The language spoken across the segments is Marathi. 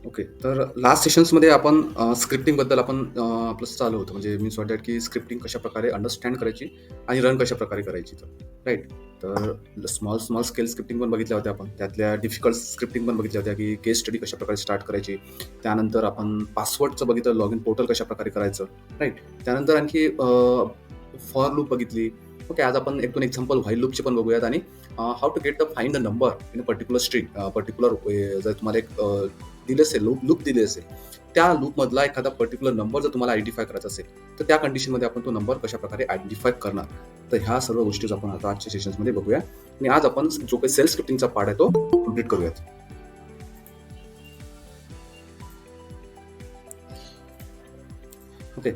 ओके. तर लास्ट सेशन्समध्ये आपण स्क्रिप्टिंगबद्दल आपण आपलं चालू होतं. म्हणजे मीन्स व्हॉट दॅट की स्क्रिप्टिंग कशाप्रकारे अंडरस्टँड करायची आणि रन कशाप्रकारे करायची तर, राईट. तर स्मॉल स्केल स्क्रिप्टिंग पण बघितल्या होत्या आपण. त्यातल्या डिफिकल्ट स्क्रिप्टिंग पण बघितल्या होत्या, की केस स्टडी कशाप्रकारे स्टार्ट करायची. त्यानंतर आपण पासवर्डचं बघितलं, लॉग इन पोर्टल कशाप्रकारे करायचं, राईट. त्यानंतर आणखी फॉर लूप बघितली. ओके, आज आपण 1-2 एक्झाम्पल व्हाईल लूपचे पण बघूयात आणि how to get the find the number in a particular string, particular जर तुम्हाला एक दिले असेल, लूप दिले असेल, त्या लूपमधला एखादा पर्टिक्युलर नंबर जर तुम्हाला आयडेंटिफाय करायचा असेल, तर त्या कंडिशनमध्ये आपण तो नंबर कशाप्रकारे आयडेंटिफाय करणार. तर ह्या सर्व गोष्टी आपण आता आजच्या सेशन्समध्ये बघूया आणि आज आपण जो काही सेल्फ स्क्रिप्टिंगचा पार्ट आहे तो कम्प्लीट करूयात. ओके.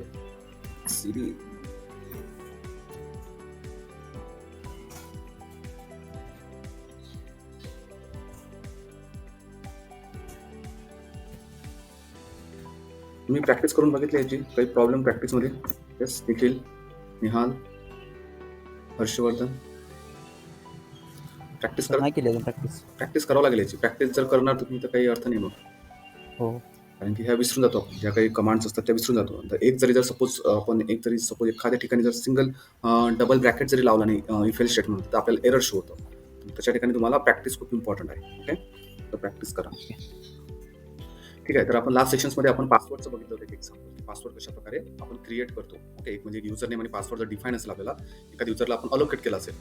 तुम्ही प्रॅक्टिस करून बघितली याची काही प्रॉब्लेम प्रॅक्टिसमध्ये? Yes, Nikhil, Nihal, Harshvardhan. Practice sir नाही केली अजून प्रॅक्टिस. प्रॅक्टिस करावं लागेल याची. प्रॅक्टिस जर करणार तुम्ही तर काही अर्थ नाही मग. हो. कारण की ह्या विसरून जातो आपण, ज्या काही कमांड्स असतात त्या विसरून जातो. तर एक जरी सपोज एखाद्या ठिकाणी जर सिंगल डबल ब्रॅकेट जरी लावला नाही इफ एल्स स्टेटमेंट, तर आपल्याला एरर शो होतं. त्याच्या ठिकाणी तुम्हाला प्रॅक्टिस खूप इम्पॉर्टंट आहे. ओके, तर प्रॅक्टिस करा. ठीक आहे. तर आपण लास्ट सेशन्समध्ये आपण पासवर्डचं बघितलं होतं एक एक्झाम्पल. पासवर्ड कशा प्रकारे आपण क्रिएट करतो. ओके, एक म्हणजे युजर नेम आणि पासवर्ड जर डिफाईन असेल, आपल्याला एखाद्या युजरला आपण अलोकेट केला असेल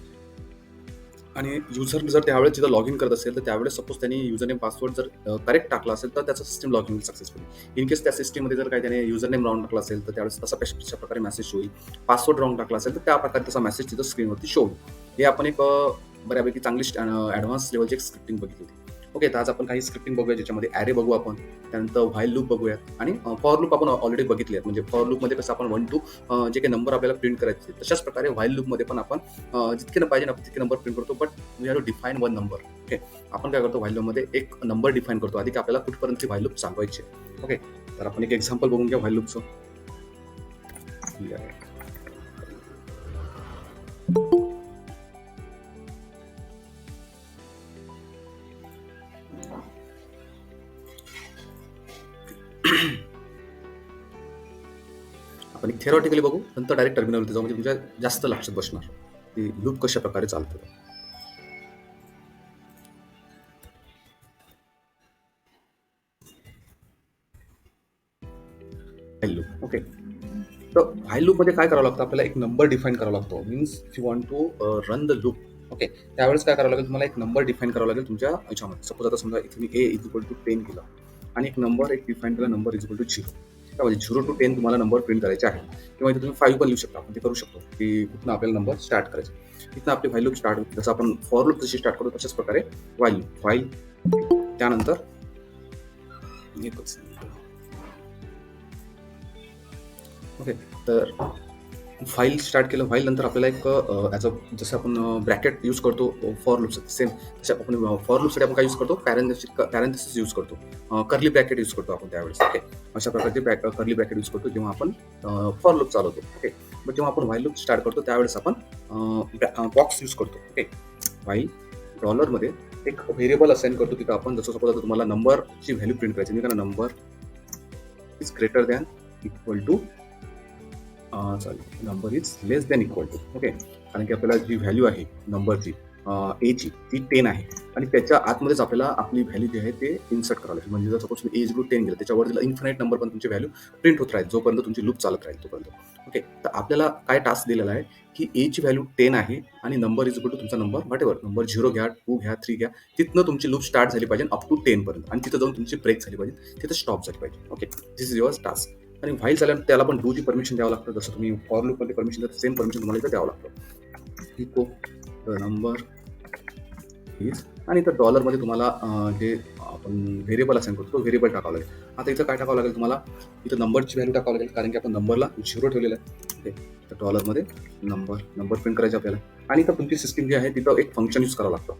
आणि युजर जर त्यावेळेस जिथं लॉग इन करत असेल, तर त्यावेळेस सपोज त्यांनी युजर नेम पासवर्ड जर करेक्ट टाकला असेल, तर त्याचं सिस्टम लॉग इन होईल सक्सेसफुली. इन केस त्या सिस्टममध्ये जर काही त्याने युजर नेम रॉंग टाकला असेल, तर त्यावेळेस तशा प्रकारे मेसेज होईल. पासवर्ड रॉंग टाकला असेल, तर त्या प्रकारे तसा मेसेज तिथं स्क्रीनवरती शो होईल. हे आपण एक बऱ्यापैकी चांगली ॲडव्हान्स लेवलची एक स्क्रिप्टिंग बघितली होती. ओके, तर आज आपण काही स्क्रिप्टिंग बघूया, ज्याच्यामध्ये ॲरे बघू आपण, त्यानंतर व्हाईल लूप बघूयात आणि फॉर लूप आपण ऑलरेडी बघितले आहेत. म्हणजे फॉर लूपमध्ये कसं आपण 1 to जे काही नंबर आपल्याला प्रिंट करायचे, तशाच प्रकारे व्हाईल लूपमध्ये पण आपण जितके पाहिजे ना तितके नंबर प्रिंट करतो, but we have to define one number. Okay, आपण काय करतो, व्हाईल लूपमध्ये एक नंबर डिफाईन करतो आधी, की आपल्याला कुठपर्यंत व्हाईल लूप चालवायचे. ओके, तर आपण एक एक्झाम्पल बघून घ्या व्हाईल लूपचं. आपण एक थेरॉटिकली बघू, नंतर डायरेक्ट टर्मिनलवरती जाऊ, म्हणजे तुमच्या जास्त लक्षात बसणार की लूप कशा प्रकारे चालतं. While loop. ओके, तर व्हाईल लूपमध्ये काय करावं लागतं, आपल्याला एक नंबर डिफाईन करावा लागतो. Means if you want to run the loop. Okay, त्यावेळेस काय करावं लागेल, तुम्हाला एक नंबर डिफाईन करावा लागेल तुमच्या याच्यामध्ये. सपोज आता समजा इथे मी ए इज इक्वल टू 10 केला आणि एक नंबर एक डिफाईन केला, नंबर इज इक्वल टू 0. म्हणजे 0 to 10 तुम्हाला नंबर प्रिंट करायचे आहे, किंवा इथे तुम्ही 5 पण लिहू शकता. आपण ते करू शकतो की कुठनं आपल्याला नंबर स्टार्ट करायचे. इथनं आपली व्हाईल लूप स्टार्ट होते. जसं आपण फॉर लूप जशी स्टार्ट करतो तशाच प्रकारे व्हाईल. त्यानंतर ओके, तर फाईल स्टार्ट केलं. व्हाईल नंतर आपल्याला एक ॲज अ जसं आपण ब्रॅकेट यूज करतो फॉर लूपसाठी, सेम तसं आपण फॉर लूपसाठी आपण काय यूज करतो, पॅरेंथेसिस यूज करतो, कर्ली ब्रॅकेट यूज करतो आपण त्यावेळेस. ओके, अशा प्रकारचे कर्ली ब्रॅकेट यूज करतो जेव्हा आपण फॉर लूप चालवतो. ओके, मग जेव्हा आपण व्हाईल लूप स्टार्ट करतो त्यावेळेस आपण बॉक्स यूज करतो. ओके, व्हाईल डॉलरमध्ये एक व्हेरिएबल असाइन करतो, तिथं आपण जसं सपोज आता तुम्हाला नंबरची व्हॅल्यू प्रिंट करायची, मी number is greater than equal to number is less than equal to. Okay, कारण की आपल्याला जी व्हॅल्यू आहे नंबरची एची ती 10 आहे आणि त्याच्या आतमध्येच आपल्याला आपली व्हॅल्यू जी आहे ते इन्सर्ट करावं लागेल. म्हणजे जर सपोज तुम्ही एज ग्रुप 10 गेलं, त्याच्यावर इन्फिनाईट नंबर पण तुमची व्हॅल्यू प्रिंट होत राहील जोपर्यंत तुमची लूप चालत राहील तोपर्यंत. ओके, तर आपल्याला काय टास्क दिलेला आहे की एची व्हॅल्यू 10 आहे आणि नंबर इज इक्वल टू तुमचा नंबर व्हॉटेवर, नंबर 0 घ्या, 2 घ्या, 3 घ्या, तिथनं तुमची लूप स्टार्ट झाली पाहिजे अप टू 10 पर्यंत आणि तिथं जाऊन तुमची ब्रेक झाली पाहिजे, तिथं स्टॉप झाली पाहिजे. Okay, this is your task. आणि व्हाईल झाल्यानंतर त्याला पण डूची परमिशन द्यावं लागतं. जसं तुम्ही फॉर लूपमध्ये परमिशन द्या, सेम परमिशन तुम्हाला इथं द्यावं लागतं. इको द नंबर इज, आणि इथं डॉलरमध्ये तुम्हाला जे आपण व्हेरिएबल असाइन करतो तो व्हेरिएबल टाकावं लागेल. आता इथं काय टाकावं लागेल तुम्हाला, इथं नंबरची व्हॅल्यू टाकावं लागेल, कारण की आपण नंबरला 0 ठेवलेला आहे. ओके, तर डॉलरमध्ये नंबर प्रिंट करायचे आपल्याला. आणि इथं तुमची सिस्टीम जी आहे तिथं एक फंक्शन यूज करावं लागतं.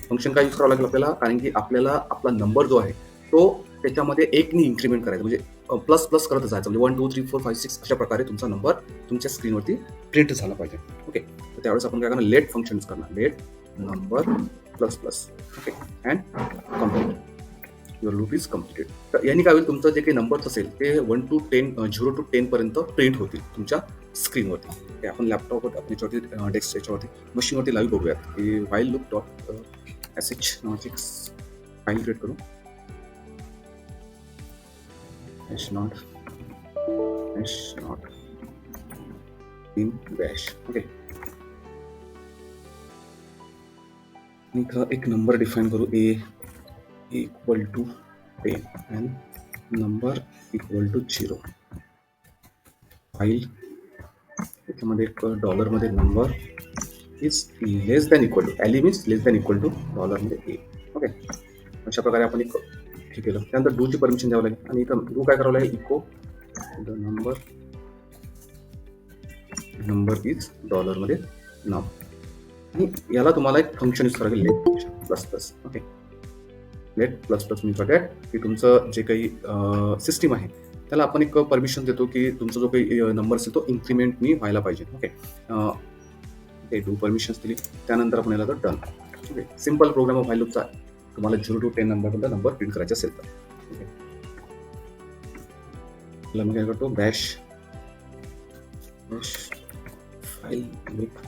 फंक्शन काय यूज करावं लागेल आपल्याला, कारण की आपल्याला आपला नंबर जो आहे तो त्याच्यामध्ये 1 नी इन्क्रीमेंट करायचा, म्हणजे प्लस करत जायचं. म्हणजे 1 2 3 4 5 6 अशा प्रकारे तुमचा नंबर तुमच्या स्क्रीनवरती प्रिंट झाला पाहिजे. ओके, तर त्यावेळेस आपण काय करणार, लेट फंक्शन यूज करणार, let number plus. Okay, and complete. Your loop is completed. तर यांनी काय होईल, तुमचं जे काही नंबर्स असेल ते 1 to 10 0 to 10 पर्यंत प्रिंट होतील तुमच्या स्क्रीनवरती. ते आपण लॅपटॉपवर आपण याच्यावरती डेस्क याच्यावरती मशीनवरती लाईव्ह बघूयात की व्हाईल लूप डॉट sh नावाची फाईल क्रिएट करू. h not in bash. Okay, इथं एक नंबर डिफाईन करू, a equal to 10 and number equal to 0. File त्याच्यामध्ये एक डॉलरमध्ये number is less than equal to, L E means less than equal to डॉलरमध्ये ए. ओके, अशा प्रकारे आपण एक हे केलं. त्यानंतर डूची परमिशन द्यावं लागेल आणि इथं डू काय करावं लागेल, इको द नंबर इज डॉलरमध्ये नाव. आणि याला तुम्हाला एक फंक्शन यूज करावं लागेल, let function plus plus. Okay, let plus plus means काय की तुमचं जे काही सिस्टीम आहे त्याला आपण एक परमिशन देतो की तुमचा जो काही नंबर असेल तो इन्क्रीमेंट मी व्हायला पाहिजे. ओके, ते डू परमिशन्स दिली. त्यानंतर आपण याला done. Okay, simple program of while लूपचा. तुम्हाला 0 to 10 नंबरपर्यंत नंबर प्रिंट करायचे असेल तर. ओके, त्याला मी काय करतो, Bash file loop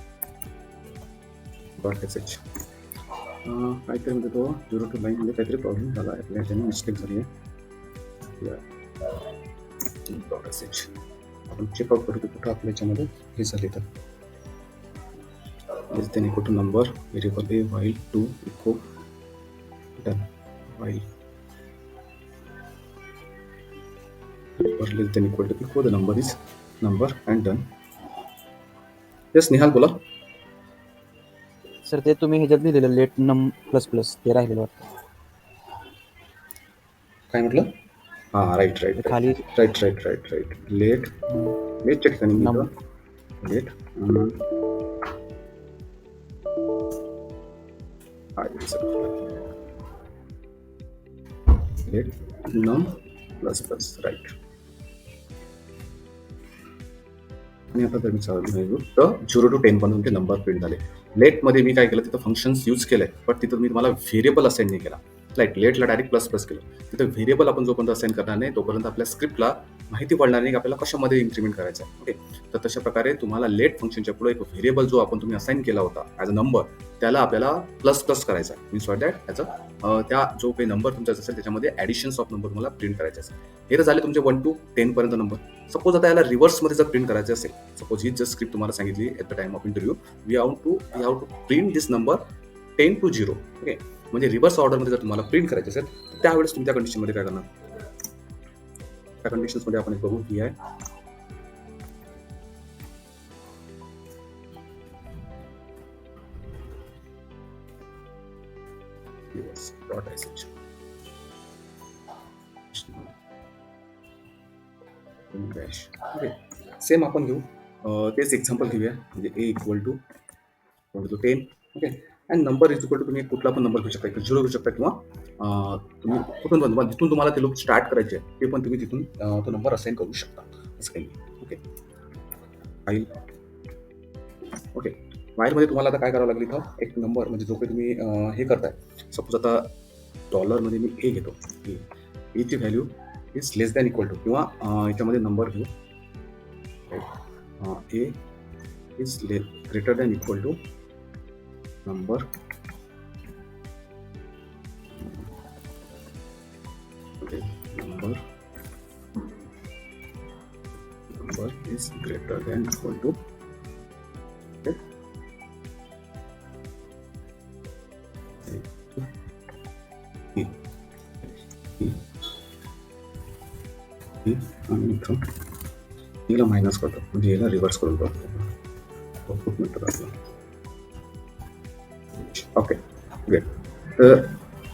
dot sh. काहीतरी म्हणजे तो 0 to 9 मध्ये काहीतरी प्रॉब्लेम झाला आहे, आपल्या ह्याच्याने मिस्टेक झाली आहे. डॉट sh आपण चेकआउट करू की कुठं आपल्या ह्याच्यामध्ये हे झाले. तर less than equal to number variable a while to echo done while or less than equal to echo the number is number and done. Yes, Nihal बोला. सर ते तुम्ही ह्याच्यात लिहिलेलं लेट नम प्लस प्लस ते राहिलेलं वाटतं. काय म्हटलं? हां, राईट खाली लेटच्या ठिकाणी let let num plus plus, right. आणि आता जर मी चालू तर 0 to 10 पर्यंत नंबर प्रिंट झाले. लेटमध्ये मी काय केलं, तिथं फंक्शन्स यूज केलंय, पण तिथं मी तुम्हाला व्हेरिएबल असाइन नाही केला. राईट, लेटला डायरेक्ट प्लस प्लस केलं. तिथं व्हेरिएबल आपण जोपर्यंत असाइन करणार नाही तोपर्यंत आपल्या स्क्रिप्टला माहिती पडणार नाही की आपल्याला कशामध्ये इन्क्रीमेंट करायचं आहे. ओके, तर तशा प्रकारे तुम्हाला लेट फंक्शनच्या पुढे एक व्हेरिएबल जो आपण तुम्ही असाइन केला होता ॲज अ नंबर, त्याला आपल्याला प्लस प्लस करायचा आहे. मीन्स फॉर दॅट त्या जो काही नंबर तुमचा असेल त्याच्यामध्ये ॲडिशन्स ऑफ नंबर तुम्हाला प्रिंट करायचे असेल. हे तर झाले तुमचे 1 to 10 पर्यंत नंबर. सपोज आता याला रिव्हर्समध्ये जर प्रिंट करायचे असेल, सपोज ही जस्ट स्क्रिप्ट तुम्हाला सांगितली at the time of interview, we have to print this number 10 to 0. Okay, म्हणजे रिव्हर्स ऑर्डरमध्ये जर तुम्हाला प्रिंट करायचे असेल तर त्यावेळेस तुम्ही त्या कंडिशनमध्ये काय करणार. त्या कंडिशन्समध्ये आपण एक बघू की आहे डॉट sh. ओके, सेम आपण घेऊ, तेच एक्झाम्पल घेऊया. म्हणजे a equal to 10. Okay, and number is equal to, तुम्ही कुठला पण नंबर घेऊ शकता, 0 घेऊ शकता किंवा तुम्ही कुठून पण जिथून तुम्हाला ते लूप स्टार्ट करायचे आहे ते पण तुम्ही तिथून तो नंबर असाइन करू शकता, असं काही. Okay, file. ओके, फाईलमध्ये तुम्हाला आता काय करावं लागेल, इथं एक नंबर म्हणजे जो काही तुम्ही हे करताय. सपोज आता डॉलरमध्ये मी ए घेतो, एची value is less than equal to, किंवा याच्यामध्ये नंबर घेऊ, A is greater than equal to number is greater than equal to, okay, आणि इथं याला मायनस करतो, म्हणजे याला रिव्हर्स करून टाकतो. Okay, great. तर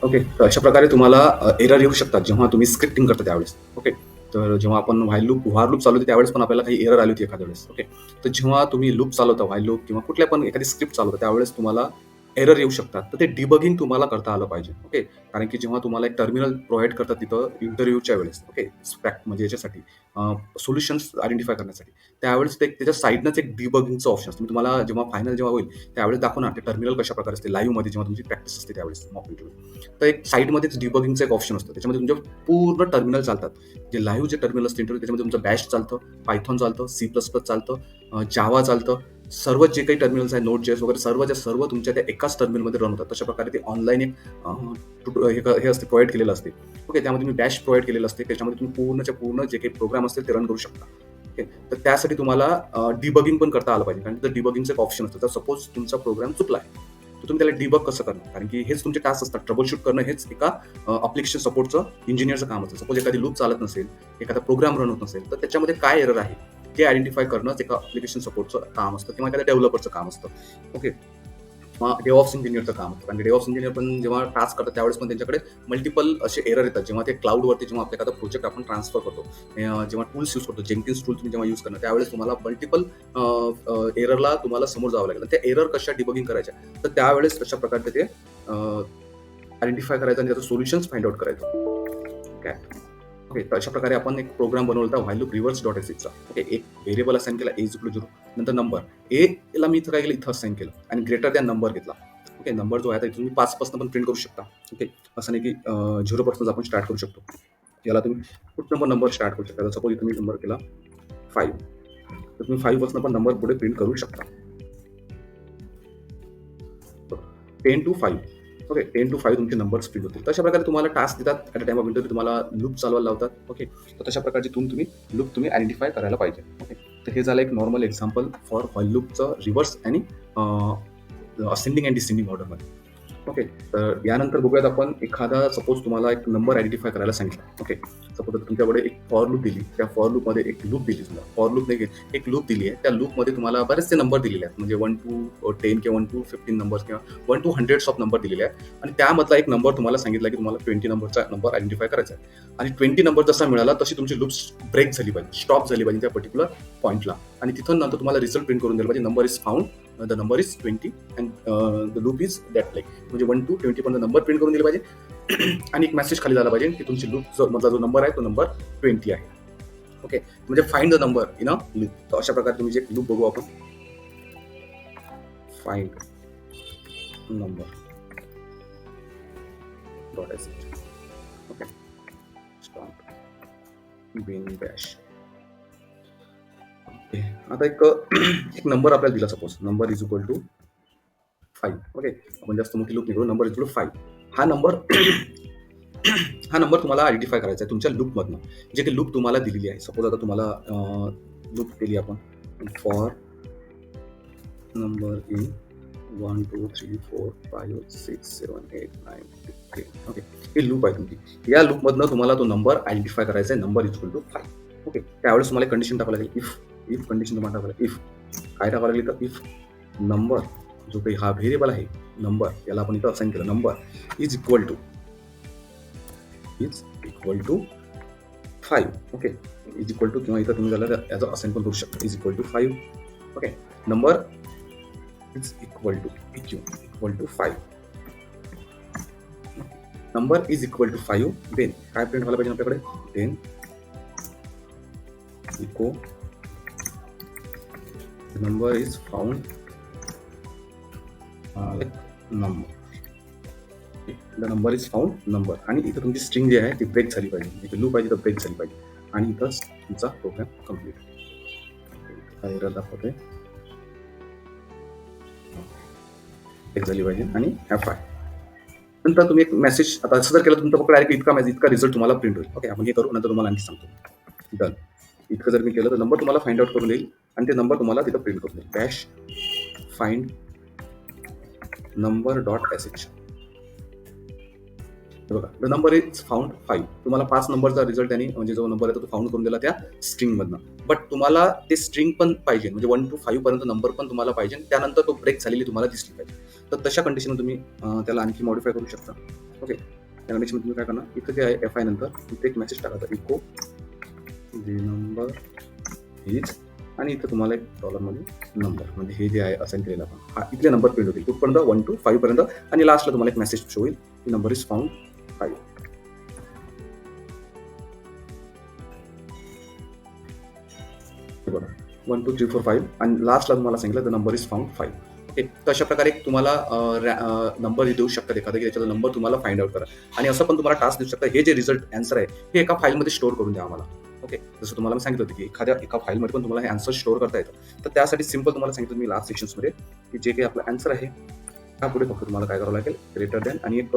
ओके, तर अशा प्रकारे तुम्हाला एरर येऊ शकतात जेव्हा तुम्ही स्क्रिप्टिंग करता त्यावेळेस. ओके, तर जेव्हा आपण व्हाईल लूप चालू होते त्यावेळेस पण आपल्याला काही एरर आली होती एखाद्या वेळेस. ओके, तर जेव्हा तुम्ही लूप चालवता, व्हाईल लूप किंवा कुठल्या पण एखादी स्क्रिप्ट चालवता त्यावेळेस तुम्हाला एरर येऊ शकतात, तर ते डिबगिंग तुम्हाला करता आलं पाहिजे. ओके. कारण की जेव्हा तुम्हाला एक टर्मिनल प्रोव्हाईड करतात तिथं इंटरव्ह्यूच्या वेळेस, ओके, म्हणजे याच्यासाठी सोल्युशन्स आयडेंटिफाय करण्यासाठी, त्यावेळेस ते त्याच्या साईडनंच एक डिबगिंगचं ऑप्शन असतं. मी तुम्हाला जेव्हा फायनल जेव्हा होईल त्यावेळेस दाखवणार ते टर्मिनल कशाप्रकारे असते लाईव्हमध्ये जेव्हा तुमची प्रॅक्टिस असते त्यावेळेस मॉक इंटरव्ह्यू. तर एक साईडमध्येच डिबगिंगचं एक ऑप्शन असतं. त्याच्यामध्ये तुमचे पूर्ण टर्मिनल चालतात. जे लाईव्ह जे टर्मिनल असते इंटरव्ह्यू त्याच्यामध्ये तुमचं बॅश चालतं, पायथॉन चालतं, C++ चालतं, जावा चालतं. सर्व जे काही टर्मिनल्स आहे, Node.js वगैरे सर्वच्या सर्व तुमच्या त्या एकाच टर्मिनलमध्ये रन होतात. तशा प्रकारे ते ऑनलाईन एक हे असते प्रोव्हाईड केलेलं असते. ओके. त्यामध्ये तुम्ही बॅश प्रोव्हाईड केलेलं असते. त्याच्यामध्ये तुम्ही पूर्णच्या पूर्ण जे काही प्रोग्राम असतील ते रन करू शकता. ओके. तर त्यासाठी तुम्हाला डिबगिंग पण करता आलं पाहिजे. कारण तिथं डिबगिंगचं एक ऑप्शन असतं. तर सपोज तुमचा प्रोग्राम चुकला आहे, तर तुम्ही त्याला डिबग कसं करणार? कारण की हेच तुमचे टास्क असतात. ट्रबल शूट करणं हेच एका ॲप्लिकेशन सपोर्टचं इंजिनिअरचं काम असतं. सपोज एखादी लूप चालत नसेल, एखादा प्रोग्राम रन होत नसेल, तर त्याच्यामध्ये काय एरर आहे ते आयडेंटिफाय करणंच एका ॲप्लिकेशन सपोर्टचं काम असतं किंवा एखाद्या डेव्हलपरचं काम असतं. ओके. किंवा डेव्हऑप्स इंजिनिअरचं काम असतं. कारण की डेव्हऑप्स इंजिनिअर पण जेव्हा टास्क करतात त्यावेळेस पण त्यांच्याकडे मल्टिपल असे एरर येतात. जेव्हा ते क्लाउडवरती जेव्हा आपला एखादा प्रोजेक्ट आपण ट्रान्सफर करतो, जेव्हा टूल्स यूज करतो, जेन्किन्स टूल तुम्ही जेव्हा यूज करणार त्यावेळेस तुम्हाला मल्टिपल एररला तुम्हाला समोर जावं लागेल. त्या एरर कशा डिबगिंग करायच्या, तर त्यावेळेस कशा प्रकारे ते आयडेंटिफाय करायचं आणि त्याचं सोल्युशन्स फाइंड आउट करायचं. काय ओके. तर अशा प्रकारे आपण एक प्रोग्राम बनवला होता व्हाईल लूप रिव्हर्स डॉट चा. ओके. एक व्हेरिएबल असाइन केला A=0, नंतर नंबर ला मी इथं काय केलं, इथं असाइन केलं आणि ग्रेटर दॅन नंबर घेतला. ओके. नंबर जो आहे आता तुम्ही 5 पासून पण प्रिंट करू शकता. ओके. असं नाही की 0 पासून आपण स्टार्ट करू शकतो. याला तुम्ही कुठनं पण नंबर स्टार्ट करू शकता. सपोज इथं मी नंबर केला 5, तर तुम्ही 5 पासून पण नंबर पुढे प्रिंट करू शकता. 10 to 5. ओके. 10 to 5 तुमचे नंबर्स प्रिंट होतील. तशा प्रकारे तुम्हाला टास्क देतात at a time of interview, तुम्हाला लूप चालवायला लावतात. ओके. तर तशा प्रकारची तुम्ही लूप तुम्ही आयडेंटिफाय करायला पाहिजे. ओके. तर हे झालं एक नॉर्मल एक्झाम्पल फॉर व्हाईल लूपचं रिव्हर्स आणि असेंडिंग अँड डिसेंडिंग ऑर्डरमध्ये. ओके. तर यानंतर बघूयात आपण एखादा सपोज तुम्हाला एक नंबर आयडेंटिफाय करायला सांगितला. ओके. सपोज आता तुमच्याकडे एक फॉर लूप दिली, त्या फॉर लूपमध्ये एक लूप दिली, तुम्हाला फॉर लूप नाही एक लूप दिली आहे. त्या लूपमध्ये तुम्हाला बरेचसे नंबर दिलेले आहेत, म्हणजे 1 to 10 किंवा 1 to 15 नंबर्स किंवा 1 to 100 ऑफ नंबर दिलेले आहेत आणि त्यामधला एक नंबर तुम्हाला सांगितला की तुम्हाला 20 नंबरचा नंबर आयडेंटिफाय करायचा आहे आणि 20 नंबर जसा मिळाला तशी तुमची लूप ब्रेक झाली पाहिजे, स्टॉप झाली पाहिजे त्या पर्टिक्युलर पॉईंटला आणि तिथून नंतर तुम्हाला रिझल्ट प्रिंट करून दिला पाहिजे, number is found, the number is 20 and the loop is that like, म्हणजे 1 to 20 पर्यंत नंबर प्रिंट करून दिले पाहिजे आणि एक मेसेज खाली झाला पाहिजे की तुमची लूप मधला जो नंबर आहे तो नंबर 20 आहे. ओके. म्हणजे find the number in a loop. तर अशा प्रकारे तुम्ही जे लूप बघू आपण, find number dot S. Okay. Start bin bash. Okay. आता एक नंबर आपल्याला दिला, suppose number is equal to 5. Okay. आपण जास्त मोठी लूप निघू, नंबर इज इक्वल टू 5. हा नंबर हा नंबर तुम्हाला आयडेंटिफाय करायचा आहे तुमच्या लूपमधनं, जे काही लूप तुम्हाला दिलेली आहे. सपोज आता तुम्हाला लूप दिली आपण for number in 1 2 3 4 5 6 7 8 9 10. Okay. He loop आहे तुमची. या लूपमधनं तुम्हाला तो नंबर आयडेंटिफाय करायचा आहे, number is equal to 5. Okay. त्यावेळेस तुम्हाला कंडिशन टाकावं लागेल, इफ कंडिशन तुम्हाला टाकावं लागेल, इफ काय टाकावं लागेल, तर इफ नंबर जो काही हा व्हेरिएबल आहे नंबर, याला आपण इथं असाइन केलं, number is equal to 5. Okay. Is equal to किंवा इथं तुम्ही त्याला याचं असाइन पण करू शकता, is equal to 5. Okay. Number is equal to 5. Number is equal to 5. Then काय प्रिंट व्हायला पाहिजे आपल्याकडे, then echo number is found number. The number is found number. आणि इथं तुमची स्ट्रिंग जी आहे ती ब्रेक झाली पाहिजे, इथे लूप आहे तिथं ब्रेक झाली पाहिजे आणि इथं तुमचा प्रोग्राम कम्प्लीट. एरर दाखवते, ब्रेक झाली पाहिजे आणि F5. नंतर तुम्ही एक मेसेज, आता असं जर केलं तुमचा फक्त डायरेक्ट इतका रिझल्ट तुम्हाला प्रिंट होईल. ओके. आपण हे करू, नंतर तुम्हाला आणखी सांगतो. डन. इतकं जर मी केलं तर नंबर तुम्हाला फाइंड आउट करून देईल आणि ते नंबर तुम्हाला तिथं प्रिंट करून देईल. Dash find number dot S. बघा, द नंबर इज फाउंड 5. तुम्हाला 5 नंबरचा रिझल्ट त्यांनी, म्हणजे जो नंबर आहे तो फाउंड करून दिला त्या स्ट्रिंग मधनं. बट तुम्हाला ते स्ट्रिंग पण पाहिजे, म्हणजे 1 to 5 पर्यंत नंबर पण तुम्हाला पाहिजे, त्यानंतर तो ब्रेक झालेली तुम्हाला दिसली पाहिजे. तर तशा कंडिशन तुम्ही त्याला आणखी मॉडिफाय करू शकता. ओके. त्या कंडिशन तुम्ही काय करणार, इथं जे आहे F5 नंतर इथे एक मेसेज टाकायचा, इको द नंबर इज आणि इथं तुम्हाला एक डॉलरमध्ये नंबर म्हणजे हे जे आहे असाइन केलेलं आपण हा इथले नंबर प्रिंट होतील कुठपर्यंत 1 to 5 पर्यंत आणि लास्टला तुम्हाला एक मेसेज शो होईल की नंबर इज फाउंड 5. बघा 1 2 3 4 5 आणि लास्टला तुम्हाला सांगितलं the number is found 5. Okay, तर अशा प्रकारे तुम्हाला नंबर देऊ शकतात एखादा की त्याचा नंबर तुम्हाला फाइंड आउट करा आणि असं पण तुम्हाला टास्क देऊ शकता हे जे रिझल्ट आन्सर आहे हे एका फाईलमध्ये स्टोअर करून द्या आम्हाला. ओके, जसं तुम्हाला मी सांगितलं होतं की एका फाईलमध्ये पण तुम्हाला हे आन्सर स्टोअर करता येतं. तर त्यासाठी सिम्पल तुम्हाला सांगितलं मी लास्ट सेक्शन्समध्ये की जे काही आपलं आन्सर आहे त्यापुढे फक्त तुम्हाला काय करावं लागेल ग्रेटर दॅन आणि एक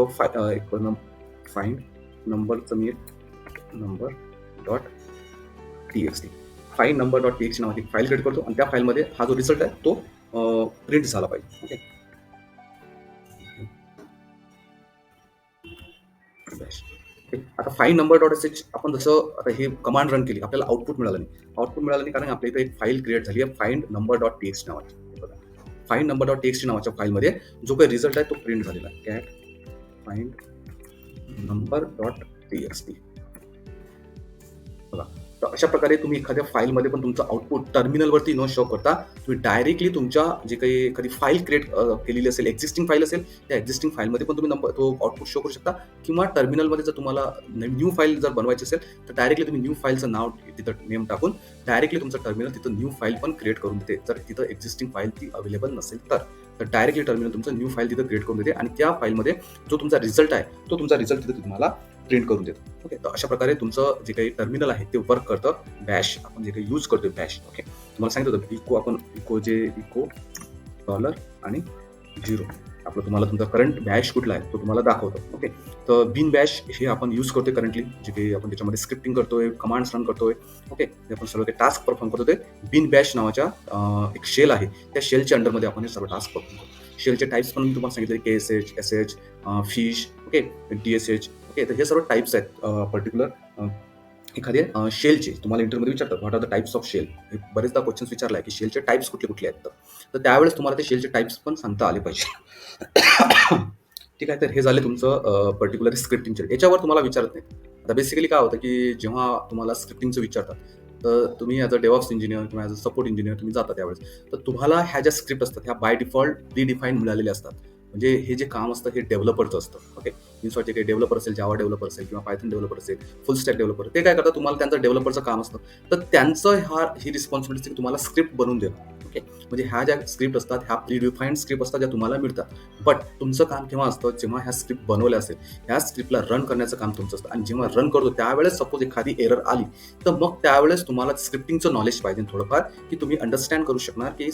फाइंड नंबरचं मी एक number dot T find number dot T नावाची फाईल क्रिएट करतो आणि त्या फाईलमध्ये हा जो रिझल्ट आहे तो प्रिंट झाला पाहिजे. ओके, आता फाईल नंबर डॉट एस आपण जसं आता हे कमांड रन केली आपल्याला आउटपुट मिळालं नाही कारण आपल्या इथे एक फाईल क्रिएट झाली आहे फाइंड नंबर डॉट टी नावाची. फाइंड नंबर डॉट टी नावाच्या फाईलमध्ये जो काही रिझल्ट आहे तो प्रिंट झालेला आहे cat find number dot T बघा. तर अशा प्रकारे तुम्ही एखाद्या फाईलमध्ये पण तुमचं आउटपुट टर्मिनलवरती न शो करता तुम्ही डायरेक्टली तुमच्या जे काही एखादी फाईल क्रिएट केलेली असेल एक्झिस्टिंग फाईल असेल त्या एक्झिस्टिंग फाईलमध्ये पण तुम्ही नंबर तो आउटपुट शो करू शकता किंवा टर्मिनलमध्ये जर तुम्हाला न्यू फाईल जर बनवायची असेल तर डायरेक्टली तुम्ही न्यू फाईलचं नाव तिथं नेम टाकून डायरेक्टली तुमचं टर्मिनल तिथं न्यू फाईल पण क्रिएट करून देते जर तिथं एक्झिस्टिंग फाईल ती अवेलेबल नसेल तर डायरेक्टली टर्मिनल तुमचं न्यू फाईल तिथं क्रिएट करून देते आणि त्या फाईलमध्ये जो तुमचा रिझल्ट आहे तो तुमचा रिझल्ट तिथं तुम्हाला प्रिंट करून देतो. ओके, तर अशा प्रकारे तुमचं जे काही टर्मिनल आहे ते वर्क करतं. बॅश आपण जे काही यूज करतोय बॅश. ओके, तुम्हाला सांगितलं होतं इको डॉलर आणि 0 आपलं तुम्हाला तुमचा करंट बॅश कुठला आहे तो तुम्हाला दाखवतो. ओके, तर बिन बॅश हे आपण यूज करतोय करंटली जे काही आपण त्याच्यामध्ये स्क्रिप्टिंग करतोय कमांड्स रन करतोय. ओके, जे आपण सर्व काही टास्क परफॉर्म करतो ते बिन बॅश नावाच्या एक शेल आहे त्या शेलच्या अंडरमध्ये आपण हे सर्व टास्क परफॉर्म करतो. शेलचे टाइप्स पण मी तुम्हाला सांगितले KSH SH fish okay DSH. Okay, तर हे सर्व टाइप्स आहेत पर्टिक्युलर एखाद्या शेलचे तुम्हाला इंटरव्ह्यूमध्ये विचारतात what are the types of shell. बरेचदा क्वेश्चन विचारला आहे की शेलचे टाइप्स कुठले कुठले आहेत तर त्यावेळेस तुम्हाला ते शेलचे टाइप्स पण सांगता आले पाहिजे. ठीक आहे, तर हे झाले तुमचं पर्टिक्युलर स्क्रिप्टिंगचे. याच्यावर तुम्हाला विचारत नाही. आता बेसिकली काय होतं की जेव्हा तुम्हाला स्क्रिप्टिंगचं विचारतात तर तुम्ही ॲज अ डेव्हऑप्स इंजिनियर किंवा ॲज अ सपोर्ट इंजिनियर तुम्ही जाता त्यावेळेस तर तुम्हाला ह्या ज्या स्क्रिप्ट असतात ह्या बाय डिफॉल्ट प्रीडिफाईन मिळालेल्या असतात. म्हणजे हे जे काम असतं हे डेव्हलपरचं असतं. ओके, मीन्स जे काही डेव्हलपर असेल जावा डेव्हलपर असेल किंवा पायथन डेव्हलपर असेल फुल स्टॅक डेव्हलपर ते काय करतात तुम्हाला त्यांचं डेव्हलपरचं काम असतं तर त्यांचं ही रिस्पॉन्सिबिलिटी तुम्हाला स्क्रिप्ट बनवून देणं. ओके, म्हणजे ह्या ज्या स्क्रिप्ट असतात ह्या प्रीडिफाईन्ड स्क्रिप्ट असतात ज्या तुम्हाला मिळतात. बट तुमचं काम केव्हा असतं जेव्हा ह्या स्क्रिप्ट बनवल्या असेल ह्या स्क्रिप्टला रन करण्याचं काम तुमचं असतं आणि जेव्हा रन करतो त्यावेळेस सपोज एखादी एरर आली तर मग त्यावेळेस तुम्हाला स्क्रिप्टिंगचं नॉलेज पाहिजे थोडंफार की तुम्ही अंडरस्टँड करू शकणार की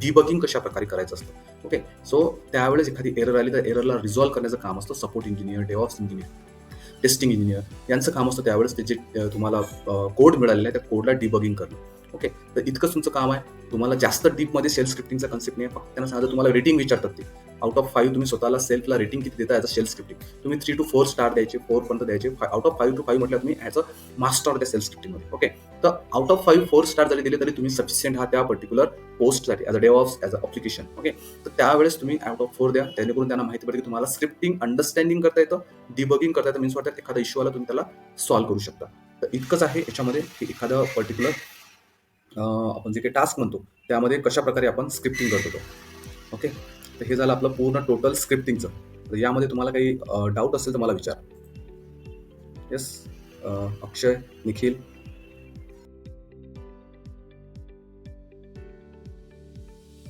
डिबगिंग कशा प्रकारे करायचं असतं. ओके, सो त्यावेळेस एखादी एरर आली तर एररला रिझॉल्व्ह करण्याचं काम असतं support engineer DevOps engineer testing engineer यांचं काम असतं त्यावेळेस ते जे तुम्हाला कोड मिळालेला आहे त्या कोडला डिबगिंग करणं. ओके, तर इतकंच तुमचं काम आहे. तुम्हाला जास्त डीपमध्ये सेल्फ स्क्रिप्टिंगचा कन्सेप्ट नाही फक्त त्यांना सांगा तुम्हाला रेटिंग विचारतात ते आउट ऑफ 5 तुम्ही स्वतःला सेल्फला रेटिंग किती देता ॲज अ सेल्फ स्क्रिप्टिंग तुम्ही 3 to 4 स्टार द्यायचे 4 पर्यंत द्यायचे आउट ऑफ 5 to 5 म्हटलं तुम्ही ॲज अ मास्टर त्या सेल्फ स्क्रिप्टिंगमध्ये. ओके, तर आउट ऑफ 5 4 स्टार जरी दिले तरी तुम्ही सफिशियंट हा त्या पर्टिक्युलर पोस्टसाठी as a DevOps as a application. Okay, तर त्यावेळेस तुम्ही आउट ऑफ 4 द्या जेणेकरून त्यांना माहिती पडते की तुम्हाला स्क्रिप्टिंग अंडरस्टँडिंग करता येतं डिबगिंग करता येतं मीन्स वाटतं एखादा इश्यू आला तुम्ही त्याला सॉल्व्ह करू शकता. तर इतकंच आहे याच्यामध्ये की एखादं पर्टिक्युलर आपण जे काही टास्क म्हणतो त्यामध्ये कशा प्रकारे आपण स्क्रिप्टिंग करतो. ओके, तर हे झालं आपलं पूर्ण टोटल स्क्रिप्टिंगचं. तर यामध्ये तुम्हाला काही डाऊट असेल तर मला विचार. येस, अक्षय, निखिल.